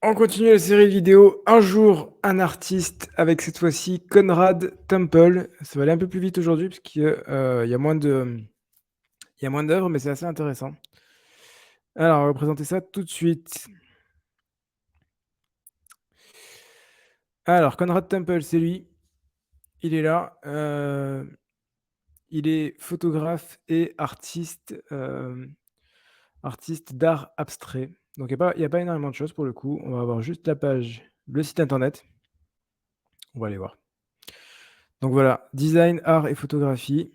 On continue la série vidéo Un jour, un artiste avec cette fois-ci Conrad Temple. Ça va aller un peu plus vite aujourd'hui parce qu'il y a moins il y a moins d'œuvres, mais c'est assez intéressant. Alors, on va présenter ça tout de suite. Alors, Conrad Temple, c'est lui. Il est là. Il est photographe et artiste d'art abstrait. Donc, il y a pas énormément de choses pour le coup. On va avoir juste la page, le site internet. On va aller voir. Donc voilà, design, art et photographie.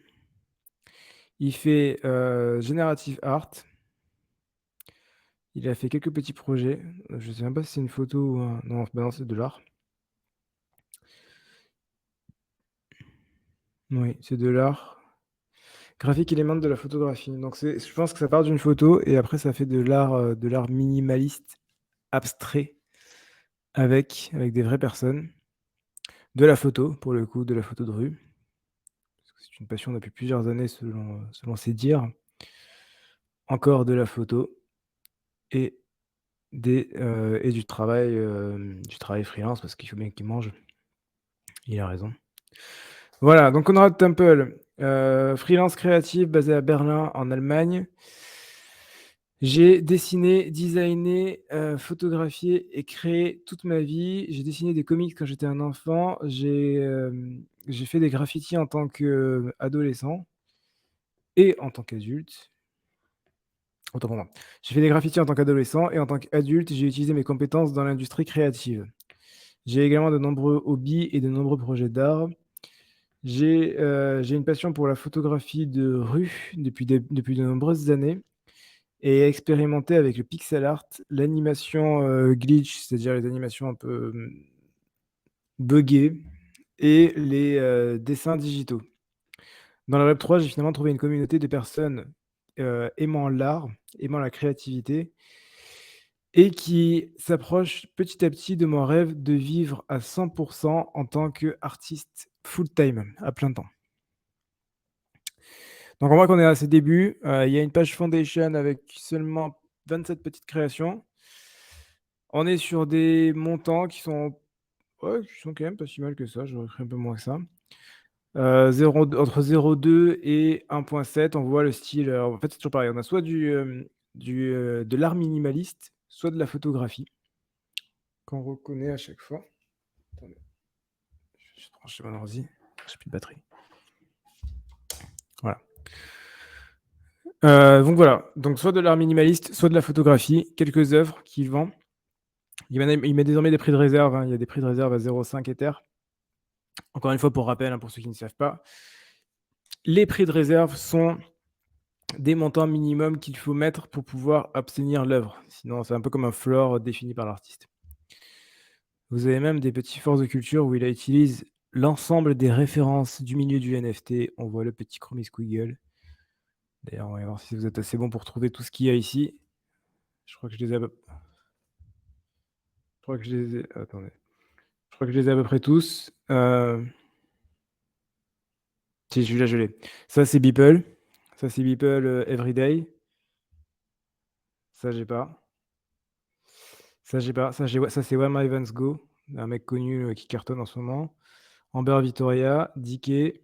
Il fait Generative Art. Il a fait quelques petits projets. Je sais même pas si c'est une photo ou un... Non, bah non, c'est de l'art. Oui, c'est de l'art. Graphique élément de la photographie. Donc je pense que ça part d'une photo et après ça fait de l'art minimaliste, abstrait, avec des vraies personnes. De la photo, pour le coup, de la photo de rue. Parce que c'est une passion depuis plusieurs années selon ses dires. Encore de la photo et et du travail freelance parce qu'il faut bien qu'il mange. Il a raison. Voilà, donc Konrad Temple, freelance créatif basé à Berlin, en Allemagne. J'ai dessiné, designé, photographié et créé toute ma vie. J'ai dessiné des comics quand j'étais un enfant. J'ai fait des graffitis en tant qu'adolescent et en tant qu'adulte. Autant pour moi. J'ai fait des graffitis en tant qu'adolescent et en tant qu'adulte, j'ai utilisé mes compétences dans l'industrie créative. J'ai également de nombreux hobbies et de nombreux projets d'art. J'ai une passion pour la photographie de rue depuis de nombreuses années et expérimenté avec le pixel art, l'animation, glitch, c'est-à-dire les animations un peu, buggées et les, dessins digitaux. Dans la Web3, j'ai finalement trouvé une communauté de personnes, aimant l'art, aimant la créativité et qui s'approchent petit à petit de mon rêve de vivre à 100 en tant qu'artiste full-time, à plein temps. Donc on voit qu'on est à ses débuts. Il y a une page foundation avec seulement 27 petites créations. On est sur des montants qui sont, ouais, qui sont quand même pas si mal que ça. J'aurais cru un peu moins que ça. 0 entre 0,2 et 1,7. On voit le style. En fait, c'est toujours pareil. On a soit de l'art minimaliste, soit de la photographie qu'on reconnaît à chaque fois. Attendez, je vais brancher mon ordi. J'ai plus de batterie. Voilà. Donc voilà, donc soit de l'art minimaliste, soit de la photographie, quelques œuvres qu'il vend. Il met désormais des prix de réserve, hein, il y a des prix de réserve à 0,5 Ether. Encore une fois, pour rappel, hein, pour ceux qui ne savent pas, les prix de réserve sont des montants minimums qu'il faut mettre pour pouvoir obtenir l'œuvre. Sinon, c'est un peu comme un floor défini par l'artiste. Vous avez même des petits forces de culture où il utilise l'ensemble des références du milieu du NFT. On voit le petit Chromie Squiggle. D'ailleurs, on va voir si vous êtes assez bon pour trouver tout ce qu'il y a ici. Je crois que je les ai Je crois que je les ai attendez. Je crois que je les ai à peu près tous. Si, celui-là, je l'ai. Ça, c'est Beeple. Ça, c'est Beeple, Everyday. Ça, j'ai pas. Ça, j'ai pas. Ça, c'est Where My Vans Go, un mec connu, qui cartonne en ce moment. Amber Victoria, DK,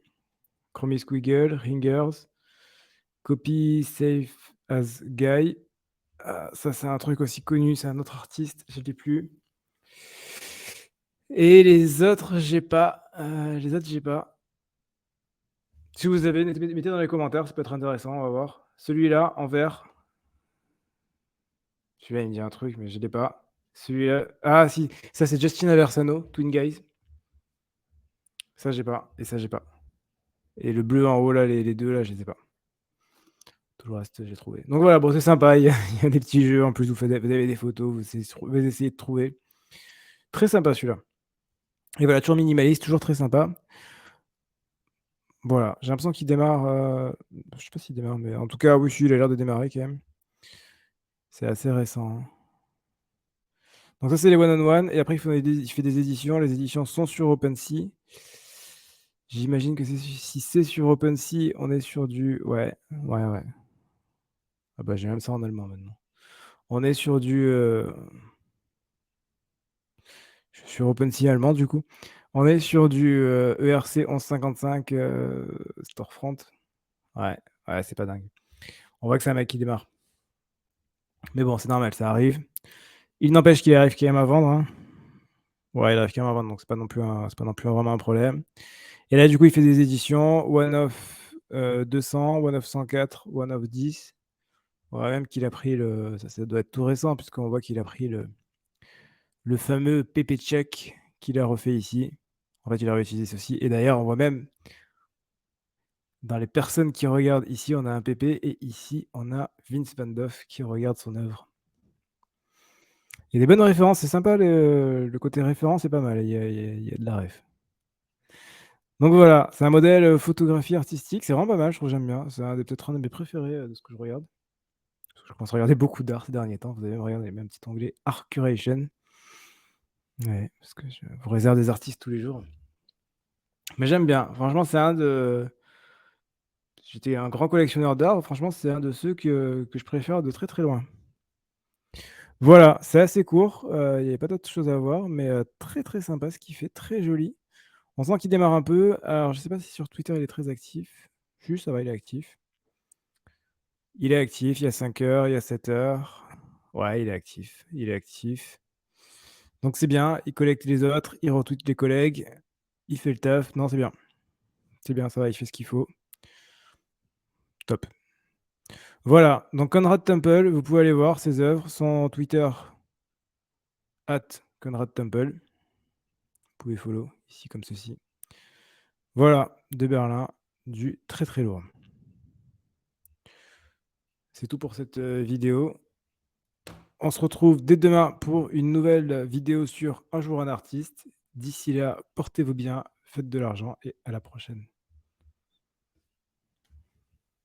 Chromie Squiggle, Ringers, Copy Safe as Guy. Ça, c'est un truc aussi connu, c'est un autre artiste, je l'ai plus. Et les autres, j'ai pas. Les autres, j'ai pas. Si vous avez, mettez dans les commentaires, ça peut être intéressant, on va voir. Celui-là, en vert. Celui-là, il me dit un truc, mais je l'ai pas. Celui-là, ah si, ça c'est Justin Aversano, Twin Guys. Ça, j'ai pas. Et ça, j'ai pas. Et le bleu en haut, là, les deux, là, je les ai pas. Tout le reste, j'ai trouvé. Donc voilà, bon, c'est sympa. Il y a des petits jeux. En plus, vous avez des photos, vous essayez de trouver. Très sympa celui-là. Et voilà, toujours minimaliste, toujours très sympa. Voilà, j'ai l'impression qu'il démarre. Je sais pas s'il démarre, mais en tout cas, oui, si, il a l'air de démarrer quand même. C'est assez récent, hein. Donc ça, c'est les one-on-one. Et après, il fait des éditions. Les éditions sont sur OpenSea. J'imagine que si c'est sur OpenSea, on est sur du... Ouais, ouais, ouais. Ah bah, j'ai même ça en allemand maintenant. On est sur du... sur OpenSea allemand du coup. On est sur du, ERC 1155, Storefront. Ouais, ouais, c'est pas dingue. On voit que c'est un mec qui démarre. Mais bon, c'est normal, ça arrive. Il n'empêche qu'il arrive quand même à vendre, hein. Ouais, il arrive quand même à vendre, donc c'est pas non plus vraiment un problème. Et là, du coup, il fait des éditions One of, 200, One of 104, One of 10. On voit même qu'il a pris ça doit être tout récent puisqu'on voit qu'il a pris le fameux PP Check qu'il a refait ici. En fait, il a réutilisé ceci et d'ailleurs, on voit même dans les personnes qui regardent ici, on a un PP et ici, on a Vince Van Gogh qui regarde son œuvre. Il y a des bonnes références, c'est sympa le côté référence, c'est pas mal, il y a de la ref. Donc voilà, c'est un modèle, photographie artistique, c'est vraiment pas mal, je trouve, j'aime bien. C'est peut-être un de mes préférés, de ce que je regarde. Parce que je commence à regarder beaucoup d'art ces derniers temps. Vous avez même regardé, il y a même un petit onglet Art Curation. Ouais, parce que je vous réserve des artistes tous les jours. Mais j'aime bien. Franchement, j'étais un grand collectionneur d'art. Franchement, c'est un de ceux que je préfère de très, très loin. Voilà, c'est assez court, il y avait pas d'autres choses à voir, mais très, très sympa ce qu'il fait, très joli. On sent qu'il démarre un peu. Alors, je sais pas si sur Twitter, il est très actif. Si, ça va, il est actif. Il est actif, il y a 5 heures, il y a 7 heures. Ouais, il est actif, il est actif. Donc c'est bien, il collecte les autres, il retweet les collègues, il fait le taf. Non, c'est bien. C'est bien, ça va, il fait ce qu'il faut. Top. Voilà, donc Conrad Temple, vous pouvez aller voir ses œuvres, son Twitter @ConradTemple. Vous pouvez follow ici comme ceci. Voilà, de Berlin, du très, très lourd. C'est tout pour cette, vidéo. On se retrouve dès demain pour une nouvelle vidéo sur Un jour un artiste. D'ici là, portez-vous bien, faites de l'argent et à la prochaine.